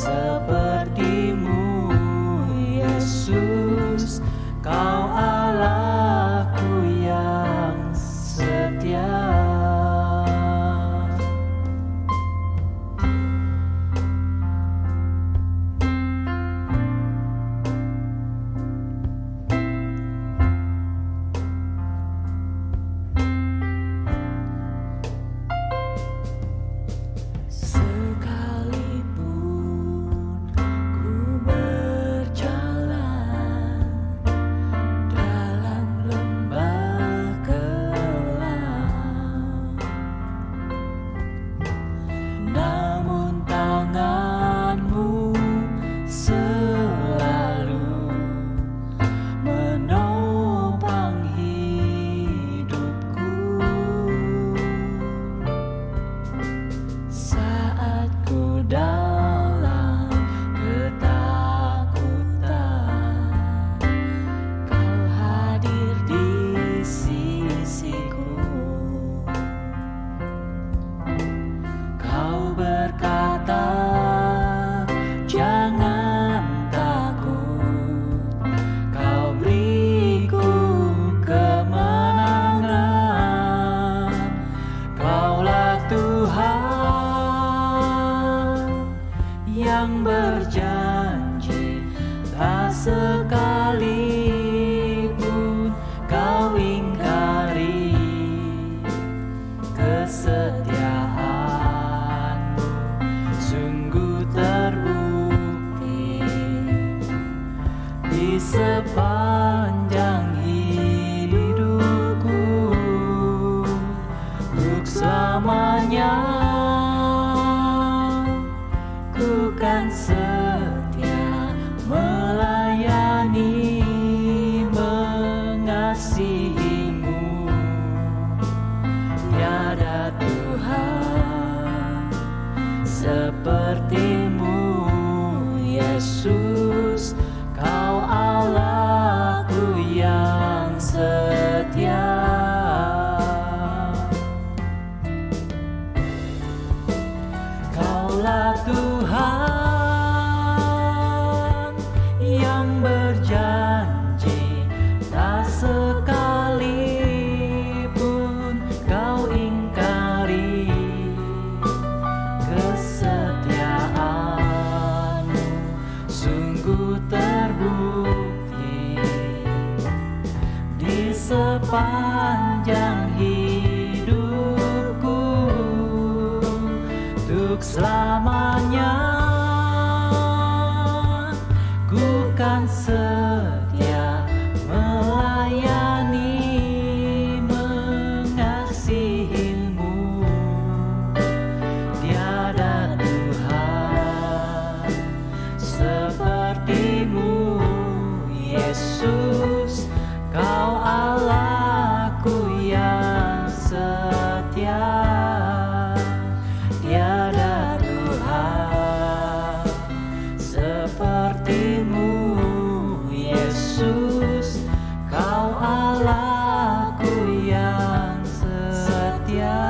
sepertimu, Yesus, Kau Allahku yang setia. Yang berjanji tak sekalipun Kau ingkari kesetiaanmu, sungguh terbukti di sepanjang hidupku, untuk selamanya ku kan setia melayani, mengasihimu. Tiada Tuhan sepertimu, Yesus, Kau Allahku yang setia. Kaulah Tuhan yang berjanji tak sekalipun Kau ingkari kesetiaanmu, sungguh terbukti di sepanjang hidupku, untuk selamanya ku kan setia melayani, mengasihimu. Tiada Tuhan sepertimu, Yesus, Kau Allahku yang setia. Tiada Tuhan sepertimu, Yesus, Kau Allahku yang setia.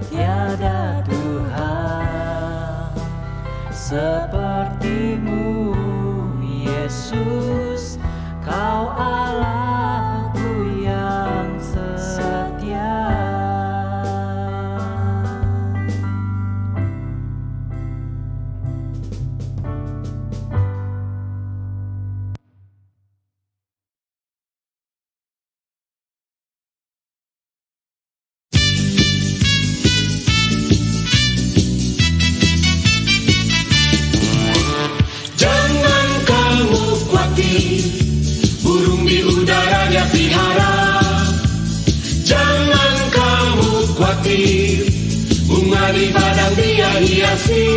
Tiada Tuhan sepertimu, Yesus, Kau Allahku yang setia. Jangan kamu khawatir, burung di udara dia pelihara. Jangan kamu khawatir, bunga di padang dia hiasi.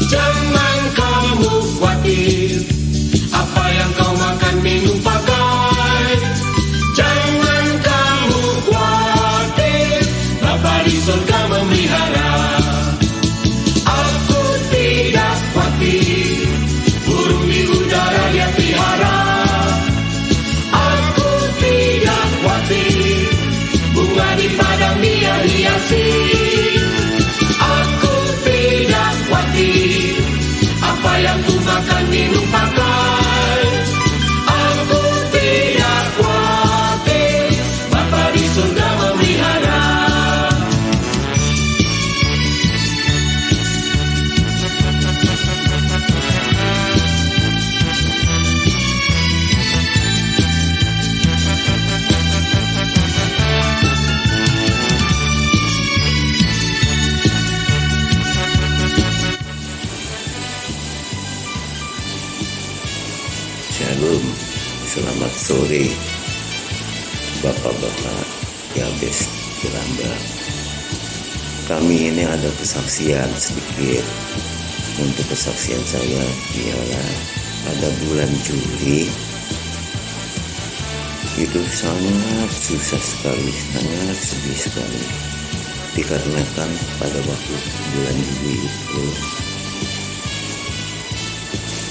Jangan kamu khawatir, apa yang kau makan, minum, pakai. Jangan kamu khawatir, Bapa di surga memelihara. Aku tidak khawatir, burung di udara dia pelihara. Aku tidak khawatir, bunga di padang dia hiasi. Aku tidak khawatir, Shalom, selamat sore Bapak-bapak Yabes Belanda. Kami ini ada kesaksian sedikit. Untuk kesaksian saya ialah pada bulan Juli itu sangat susah sekali, sangat sedih sekali, dikarenakan pada waktu bulan Juli itu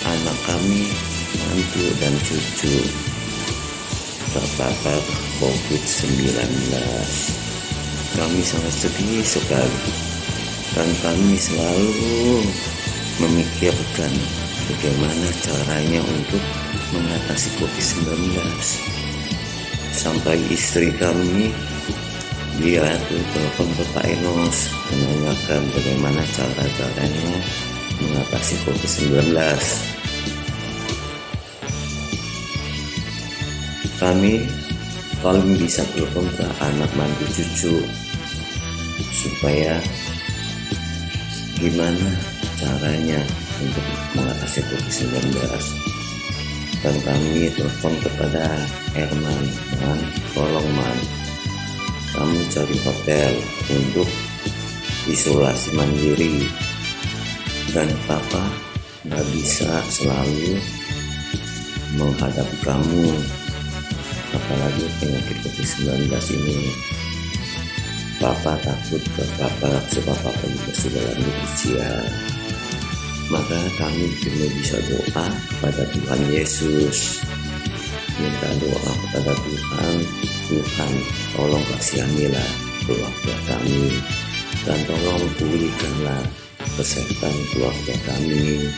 anak kami, mantu dan cucu terpapar COVID-19. Kami sangat sedih sekali dan kami selalu memikirkan bagaimana caranya untuk mengatasi COVID-19. Sampai istri kami, dia telepon ke Pak Enos menanyakan bagaimana caranya mengatasi COVID-19. Kami kalau bisa telepon ke anak mantu cucu supaya gimana caranya untuk mengatasi COVID-19. Dan kami telepon kepada Herman, Man, tolong Man, kamu cari hotel untuk isolasi mandiri. Dan Papa nggak bisa selalu menghadapi kamu, apalagi penyakit COVID-19 ini. Papa takut ke Papa sebab Papa juga sudah lanjut usia. Maka kami cuma bisa doa kepada Tuhan Yesus, minta doa kepada Tuhan, Tuhan tolong kasihanilah keluarga kami dan tolong pulihkanlah kesehatan keluarga kami.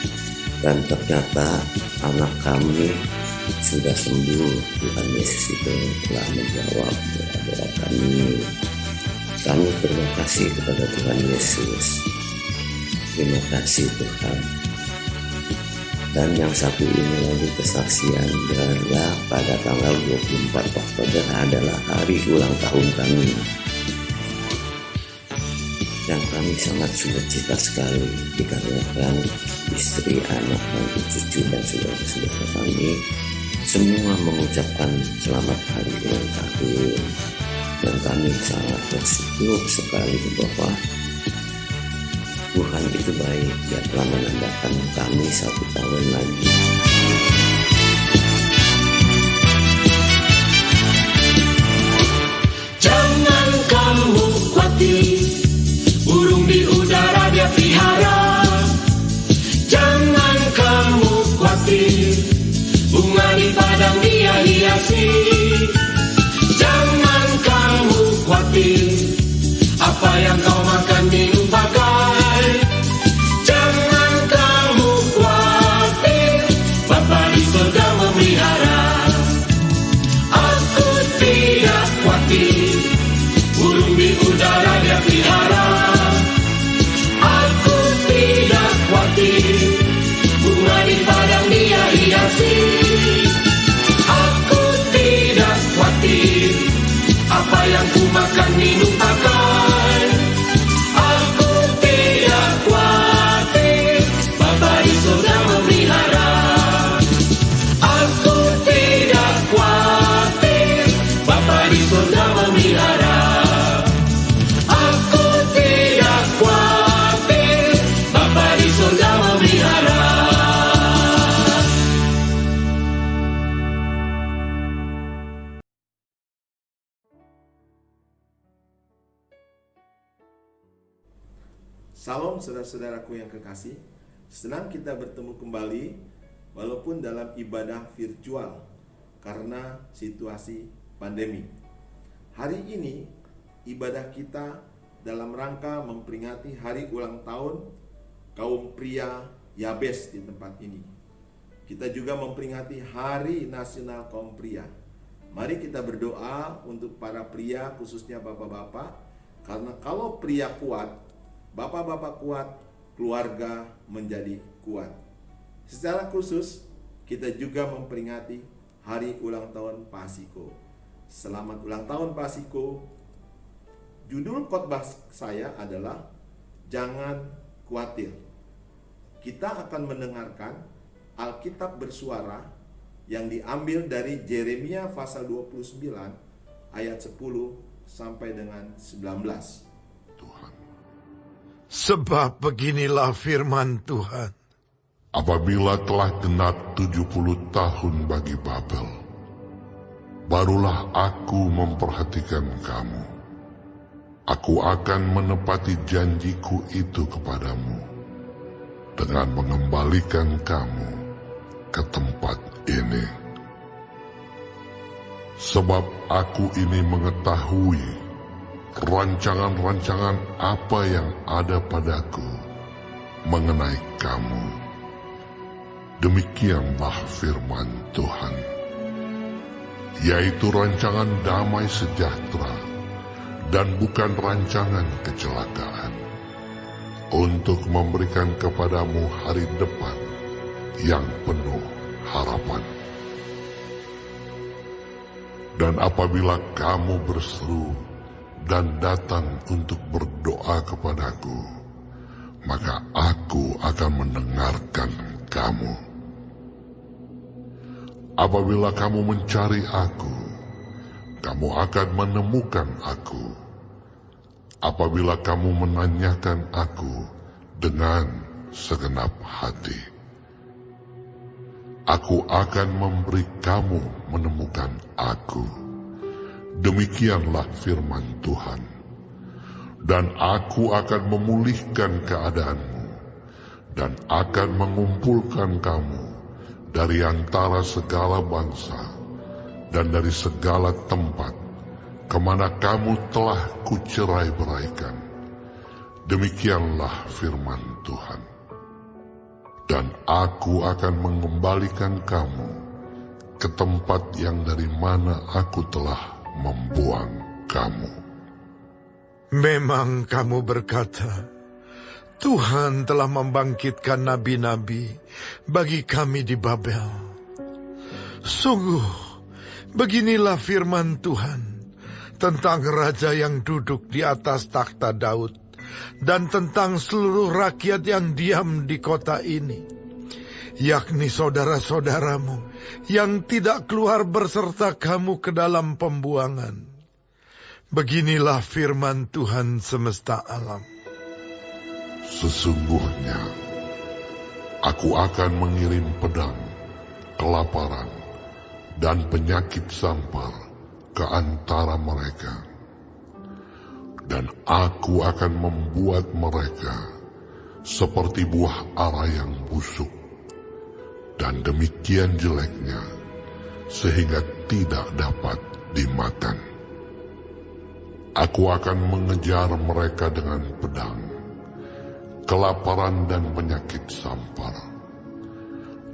Dan ternyata anak kami sudah sembuh. Tuhan Yesus itu telah menjawab doa kami. Kami terima kasih kepada Tuhan Yesus. Terima kasih Tuhan. Dan yang satu ini lagi kesaksian adalah pada tanggal 24 Oktober adalah hari ulang tahun kami. Dan kami sangat sukacita sekali dikarenakan istri, anak, mantu, cucu dan saudara-saudara kami semua mengucapkan selamat hari ulang tahun. Dan kami sangat bersyukur sekali bahwa Tuhan itu baik, Dia telah menambahkan kami 1 tahun lagi. Jangan kamu khawatir, burung di udara Dia pelihara. Jangan kamu khawatir, bunga di padang Dia hiasi. Jangan kamu khawatir, apa yang kau makan, minum, pakai. Jangan kamu khawatir, Bapa di surga memelihara. Aku tidak khawatir, burung di udara Dia pelihara. Aku tidak khawatir, bunga di padang Dia hiasi. Aku tidak khawatir, apa yang ku makan, minum, pakai. Aku tidak khawatir, Bapa di surga memelihara. Aku tidak khawatir, Bapa di surga memelihara. Aku tidak khawatir, Bapa di surga memelihara. Salam saudara-saudaraku yang kekasih, senang kita bertemu kembali walaupun dalam ibadah virtual karena situasi pandemi. Hari ini ibadah kita dalam rangka memperingati hari ulang tahun kaum pria Yabes di tempat ini. Kita juga memperingati Hari Nasional Kaum Pria. Mari kita berdoa untuk para pria, khususnya bapak-bapak, karena kalau pria kuat, bapak-bapak kuat, keluarga menjadi kuat. Secara khusus, kita juga memperingati hari ulang tahun Pak Asiko. Selamat ulang tahun Pak Asiko. Judul khotbah saya adalah Jangan Khawatir. Kita akan mendengarkan Alkitab bersuara yang diambil dari Yeremia pasal 29 ayat 10 sampai dengan 19. Sebab beginilah firman Tuhan. Apabila telah genap 70 tahun bagi Babel, barulah aku memperhatikan kamu. Aku akan menepati janjiku itu kepadamu, dengan mengembalikan kamu ke tempat ini. Sebab aku ini mengetahui rancangan-rancangan apa yang ada padaku mengenai kamu. Demikianlah firman Tuhan, yaitu rancangan damai sejahtera dan bukan rancangan kecelakaan, untuk memberikan kepadamu hari depan yang penuh harapan. Dan apabila kamu berseru dan datang untuk berdoa kepadaku, maka aku akan mendengarkan kamu. Apabila kamu mencari aku, kamu akan menemukan aku. Apabila kamu menanyakan aku dengan segenap hati, aku akan memberi kamu menemukan aku. Demikianlah firman Tuhan. Dan aku akan memulihkan keadaanmu, dan akan mengumpulkan kamu dari antara segala bangsa dan dari segala tempat kemana kamu telah kucerai-beraikan. Demikianlah firman Tuhan. Dan aku akan mengembalikan kamu ke tempat yang dari mana aku telah membuang kamu. Memang kamu berkata, Tuhan telah membangkitkan nabi-nabi bagi kami di Babel. Sungguh, beginilah firman Tuhan tentang raja yang duduk di atas takhta Daud, dan tentang seluruh rakyat yang diam di kota ini, yakni saudara-saudaramu yang tidak keluar berserta kamu ke dalam pembuangan. Beginilah firman Tuhan semesta alam. Sesungguhnya, aku akan mengirim pedang, kelaparan, dan penyakit sampar ke antara mereka. Dan aku akan membuat mereka seperti buah ara yang busuk, dan demikian jeleknya, sehingga tidak dapat dimakan. Aku akan mengejar mereka dengan pedang, kelaparan dan penyakit sampar.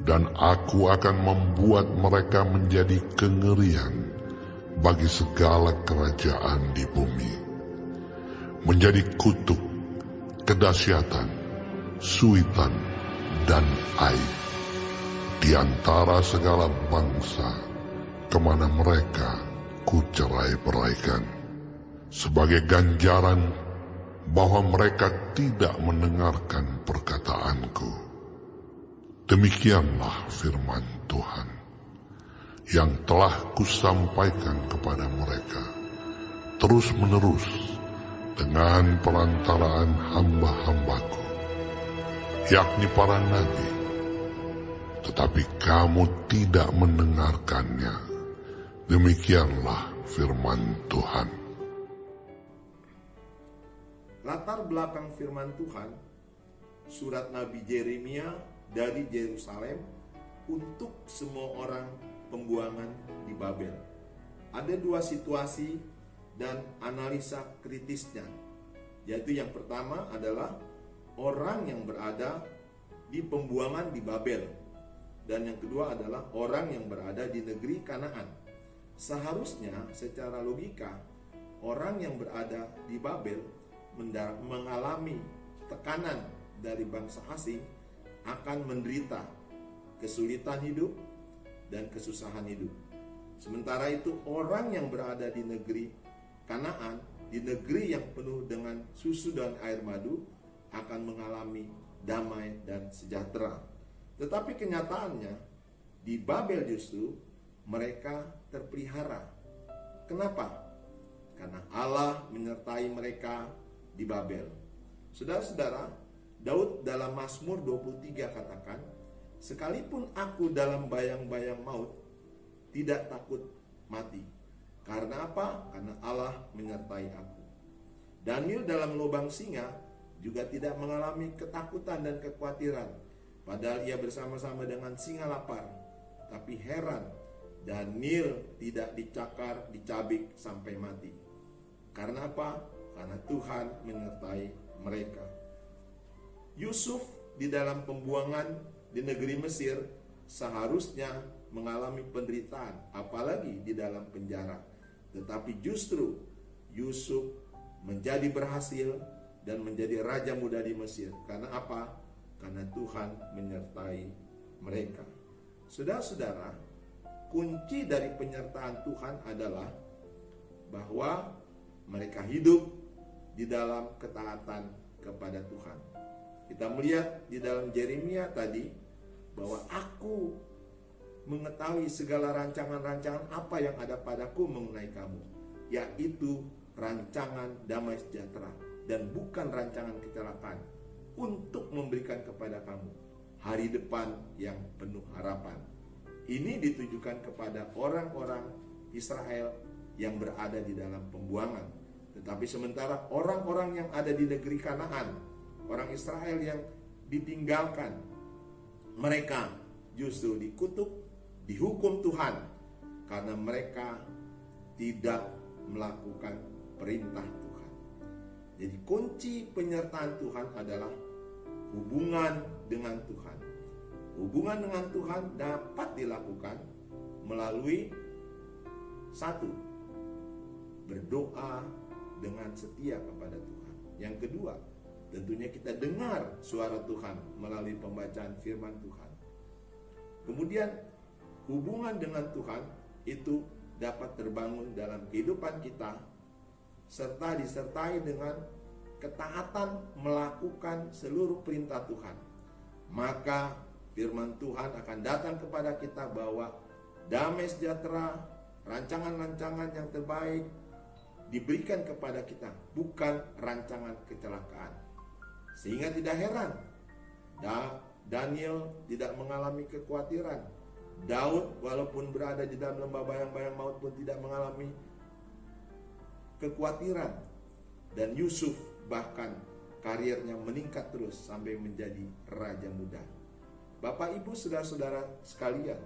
Dan aku akan membuat mereka menjadi kengerian bagi segala kerajaan di bumi, menjadi kutuk, kedahsyatan, suitan, dan aib di antara segala bangsa kemana mereka kucerai-beraikan, sebagai ganjaran bahwa mereka tidak mendengarkan perkataanku. Demikianlah firman Tuhan yang telah kusampaikan kepada mereka terus-menerus dengan perantaraan hamba-hambaku, yakni para nabi, tetapi kamu tidak mendengarkannya. Demikianlah firman Tuhan. Latar belakang firman Tuhan, surat Nabi Yeremia dari Yerusalem untuk semua orang pembuangan di Babel. Ada dua situasi dan analisa kritisnya, yaitu yang pertama adalah orang yang berada di pembuangan di Babel, dan yang kedua adalah orang yang berada di negeri Kanaan. Seharusnya secara logika, orang yang berada di Babel mengalami tekanan dari bangsa asing akan menderita kesulitan hidup dan kesusahan hidup. Sementara itu orang yang berada di negeri Kanaan, di negeri yang penuh dengan susu dan air madu, akan mengalami damai dan sejahtera. Tetapi kenyataannya Di Babel justru mereka terpelihara. Kenapa? Karena Allah menyertai mereka di Babel. Saudara-saudara, Daud dalam Mazmur 23 katakan, sekalipun aku dalam bayang-bayang maut, tidak takut mati. Karena apa? Karena Allah menyertai aku. Daniel dalam lubang singa juga tidak mengalami ketakutan dan kekhawatiran. Padahal ia bersama-sama dengan singa lapar. Tapi heran, Daniel tidak dicabik sampai mati. Karena apa? Karena Tuhan menyertai mereka. Yusuf di dalam pembuangan di negeri Mesir seharusnya mengalami penderitaan, apalagi di dalam penjara. Tetapi justru Yusuf menjadi berhasil dan menjadi raja muda di Mesir. Karena apa? Karena Tuhan menyertai mereka. Saudara-saudara, kunci dari penyertaan Tuhan adalah bahwa mereka hidup di dalam ketaatan kepada Tuhan. Kita melihat di dalam Yeremia tadi bahwa aku mengetahui segala rancangan-rancangan apa yang ada padaku mengenai kamu, yaitu rancangan damai sejahtera dan bukan rancangan kecelakaan, untuk memberikan kepada kamu hari depan yang penuh harapan. Ini ditujukan kepada orang-orang Israel yang berada di dalam pembuangan. Tetapi sementara orang-orang yang ada di negeri Kanaan, orang Israel yang ditinggalkan, mereka justru dikutuk, dihukum Tuhan karena mereka tidak melakukan perintah Tuhan. Jadi kunci penyertaan Tuhan adalah hubungan dengan Tuhan. Hubungan dengan Tuhan dapat dilakukan melalui satu, berdoa dengan setia kepada Tuhan. Yang kedua, tentunya kita dengar suara Tuhan melalui pembacaan firman Tuhan. Kemudian hubungan dengan Tuhan itu dapat terbangun dalam kehidupan kita serta disertai dengan ketaatan melakukan seluruh perintah Tuhan. Maka firman Tuhan akan datang kepada kita bahwa damai sejahtera, rancangan-rancangan yang terbaik diberikan kepada kita, bukan rancangan kecelakaan. Sehingga tidak heran Daniel tidak mengalami kekhawatiran. Daud walaupun berada di dalam lembah bayang-bayang maut pun tidak mengalami kekhawatiran. Dan Yusuf bahkan karirnya meningkat terus sampai menjadi raja muda. Bapak ibu saudara-saudara sekalian,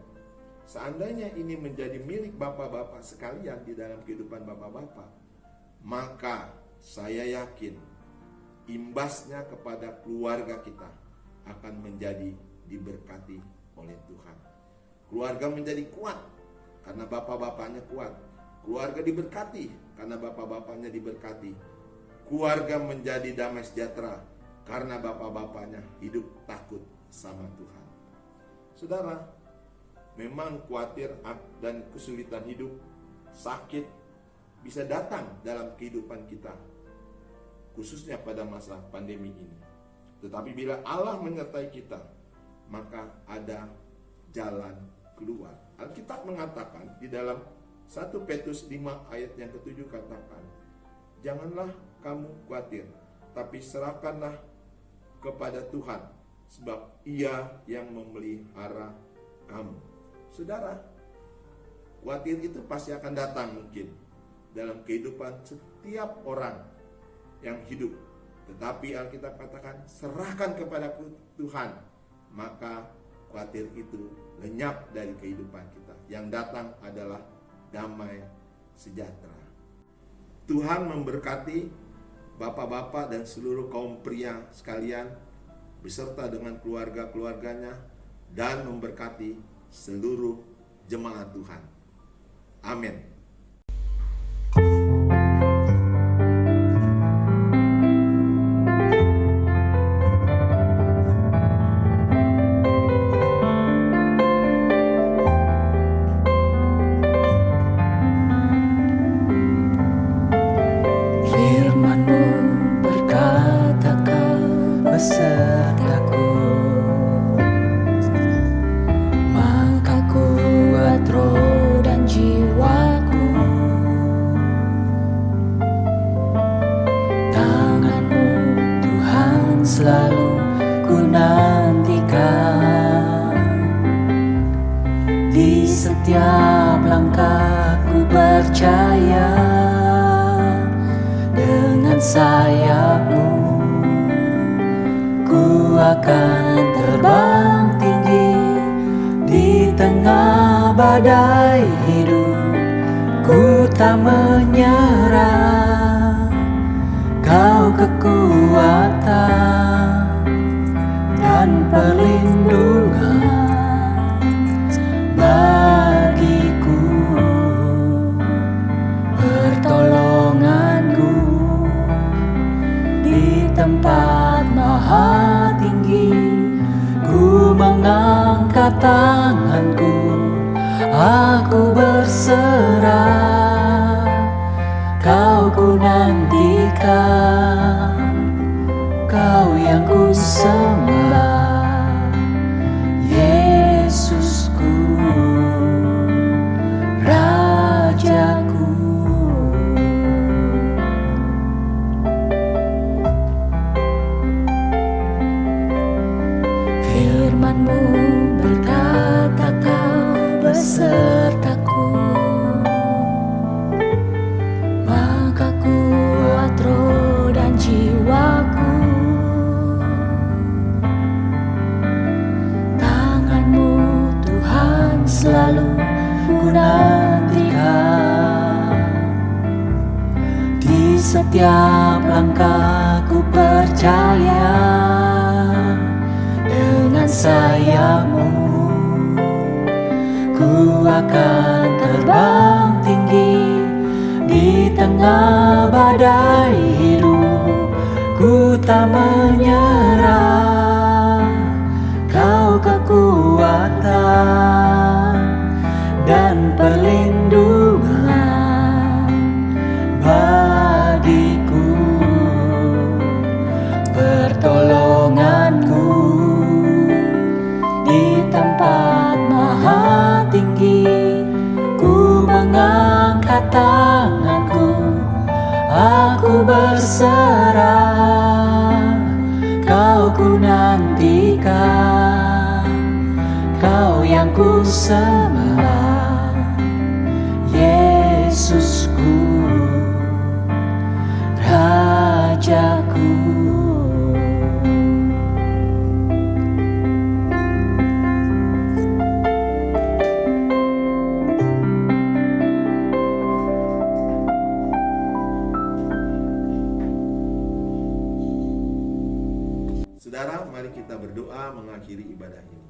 seandainya ini menjadi milik bapak-bapak sekalian di dalam kehidupan bapak-bapak, maka saya yakin imbasnya kepada keluarga kita akan menjadi diberkati oleh Tuhan. Keluarga menjadi kuat karena bapak-bapaknya kuat. Keluarga diberkati karena bapak-bapaknya diberkati. Keluarga menjadi damai sejahtera karena bapak-bapaknya hidup takut sama Tuhan. Saudara, memang khawatir dan kesulitan hidup, sakit bisa datang dalam kehidupan kita, khususnya pada masa pandemi ini. Tetapi bila Allah menyertai kita, maka ada jalan keluar. Alkitab mengatakan di dalam 1 Petrus 5 ayat yang ke-7 katakan, janganlah kamu khawatir, tapi serahkanlah kepada Tuhan, sebab Ia yang memelihara kamu. Saudara, khawatir itu pasti akan datang mungkin dalam kehidupan setiap orang yang hidup. Tetapi Alkitab katakan, serahkan kepada Tuhan, maka khawatir itu lenyap dari kehidupan kita. Yang datang adalah damai sejahtera. Tuhan memberkati bapak-bapak dan seluruh kaum pria sekalian beserta dengan keluarga-keluarganya, dan memberkati seluruh jemaat Tuhan. Amin. Firman-Mu berkata Kau besertaku, maka percaya, dengan sayap-Mu ku akan terbang tinggi di tengah badai hidup. Ku tak menyerah, Kau kekuatan dan perlindungan bagiku, pertolonganku di tempat maha tinggi. Ku mengangkat tanganku, aku berserah, Kau ku nantikan, Kau yang ku sembah, Yesusku, Rajaku. Firman-Mu berkata, Kau besertaku, maka kuat roh dan jiwaku. Tangan-Mu Tuhan selalu ku nantikan, di setiap langkah ku percaya, dengan sayap-Mu ku akan terbang tinggi di tengah badai hidup. Ku tak menyerah, Kau kekuatan dan perlindungan bagiku, pertolonganku di tempat maha tinggi. Ku mengangkat tanganku, aku berserah, Kau ku nantikan, Kau yang ku sembah, Yesusku, Rajaku. Saudara, mari kita berdoa mengakhiri ibadah ini.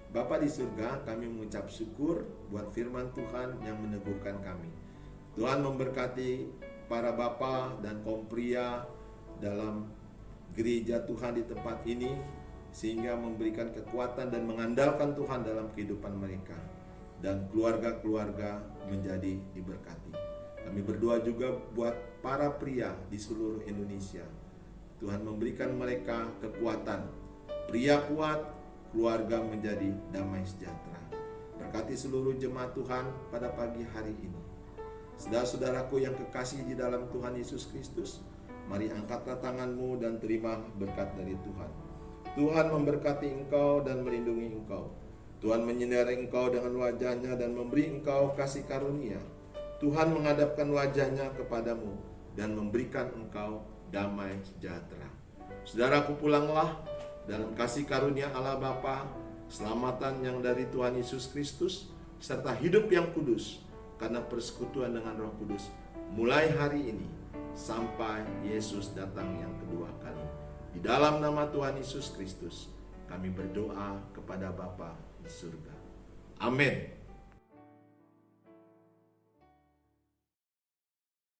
Bapa di surga, kami mengucap syukur buat firman Tuhan yang meneguhkan kami. Tuhan memberkati para bapa dan kaum pria dalam gereja Tuhan di tempat ini, sehingga memberikan kekuatan dan mengandalkan Tuhan dalam kehidupan mereka, dan keluarga-keluarga menjadi diberkati. Kami berdoa juga buat para pria di seluruh Indonesia. Tuhan memberikan mereka kekuatan, pria kuat, keluarga menjadi damai sejahtera. Berkati seluruh jemaat Tuhan pada pagi hari ini. Saudara-saudaraku yang kekasih di dalam Tuhan Yesus Kristus, mari angkatlah tanganmu dan terima berkat dari Tuhan. Tuhan memberkati engkau dan melindungi engkau. Tuhan menyinari engkau dengan wajahnya dan memberi engkau kasih karunia. Tuhan menghadapkan wajahnya kepadamu dan memberikan engkau damai sejahtera. Saudaraku, pulanglah dalam kasih karunia Allah Bapa, keselamatan yang dari Tuhan Yesus Kristus, serta hidup yang kudus karena persekutuan dengan Roh Kudus mulai hari ini sampai Yesus datang yang kedua kali. Di dalam nama Tuhan Yesus Kristus kami berdoa kepada Bapa di surga. Amin.